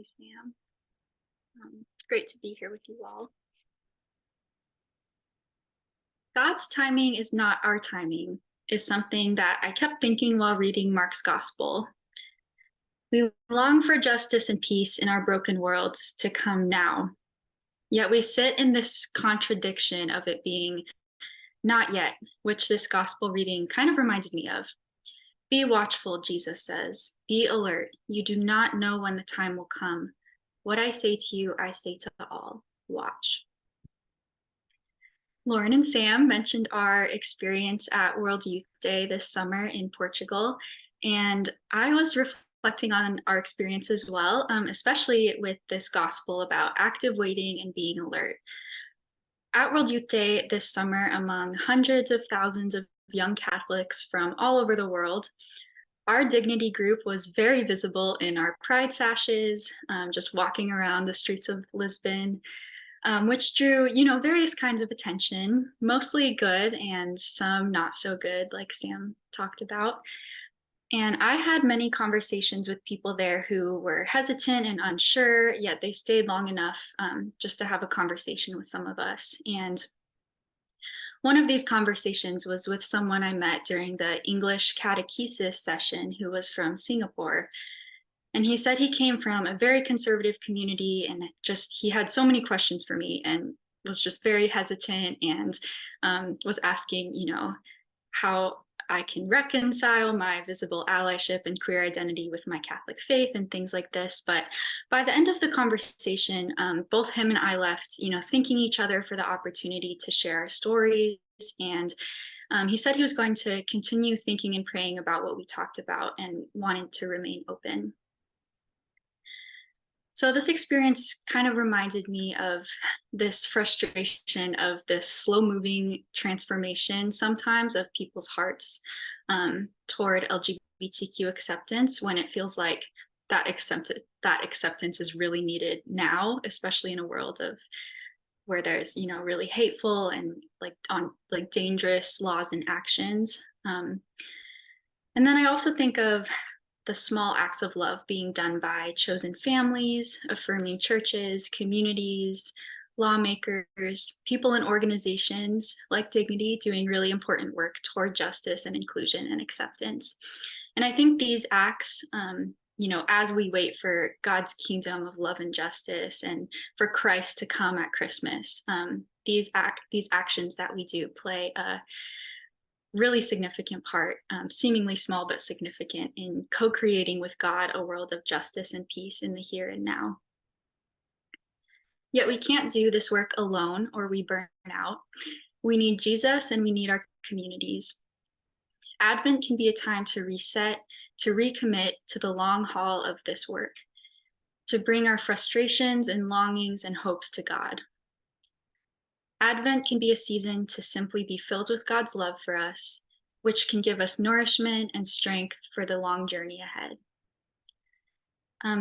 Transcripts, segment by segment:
you, Sam. It's great to be here with you all. God's timing is not our timing, is something that I kept thinking while reading Mark's gospel. We long for justice and peace in our broken worlds to come now. Yet we sit in this contradiction of it being not yet, which this gospel reading kind of reminded me of. Be watchful, Jesus says. Be alert. You do not know when the time will come. What I say to you, I say to all. Watch. Lauren and Sam mentioned our experience at World Youth Day this summer in Portugal, and I was reflecting on our experience as well, especially with this gospel about active waiting and being alert. At World Youth Day this summer, among hundreds of thousands of young Catholics from all over the world, our Dignity group was very visible in our pride sashes, just walking around the streets of Lisbon, which drew, various kinds of attention, mostly good and some not so good, like Sam talked about. And I had many conversations with people there who were hesitant and unsure, yet they stayed long enough just to have a conversation with some of us. And one of these conversations was with someone I met during the English catechesis session who was from Singapore. And he said he came from a very conservative community and he had so many questions for me and was just very hesitant and was asking, how I can reconcile my visible allyship and queer identity with my Catholic faith and things like this. But by the end of the conversation, both him and I left, thanking each other for the opportunity to share our stories. And he said he was going to continue thinking and praying about what we talked about and wanted to remain open. So this experience kind of reminded me of this frustration of this slow-moving transformation sometimes of people's hearts toward LGBTQ acceptance when it feels like that acceptance is really needed now, especially in a world of where there's really hateful and dangerous laws and actions. And then I also think of the small acts of love being done by chosen families, affirming churches, communities, lawmakers, people and organizations like Dignity doing really important work toward justice and inclusion and acceptance. And I think these acts, as we wait for God's kingdom of love and justice and for Christ to come at Christmas, these actions that we do play a really significant part, seemingly small but significant, in co-creating with God a world of justice and peace in the here and now. Yet we can't do this work alone or we burn out. We need Jesus and we need our communities. Advent can be a time to reset, to recommit to the long haul of this work, to bring our frustrations and longings and hopes to God. Advent can be a season to simply be filled with God's love for us, which can give us nourishment and strength for the long journey ahead.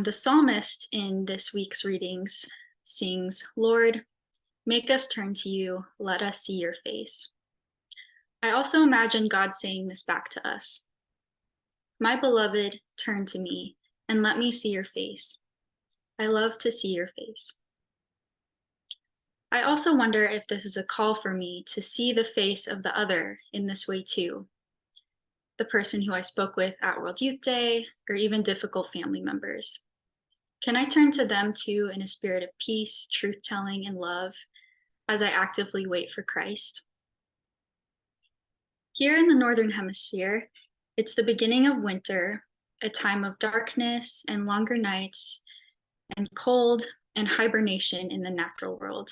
The psalmist in this week's readings sings, "Lord, make us turn to you, let us see your face." I also imagine God saying this back to us. "My beloved, turn to me and let me see your face. I love to see your face." I also wonder if this is a call for me to see the face of the other in this way too. The person who I spoke with at World Youth Day, or even difficult family members. Can I turn to them too in a spirit of peace, truth-telling, and love as I actively wait for Christ? Here in the Northern Hemisphere, it's the beginning of winter, a time of darkness and longer nights, and cold and hibernation in the natural world.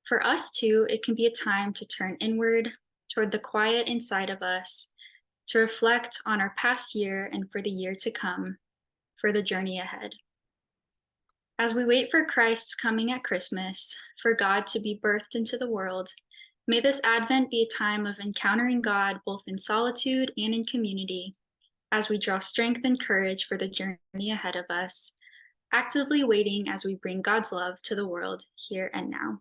For us too, it can be a time to turn inward toward the quiet inside of us, to reflect on our past year and for the year to come, for the journey ahead. As we wait for Christ's coming at Christmas, for God to be birthed into the world, may this Advent be a time of encountering God both in solitude and in community, as we draw strength and courage for the journey ahead of us, actively waiting as we bring God's love to the world here and now.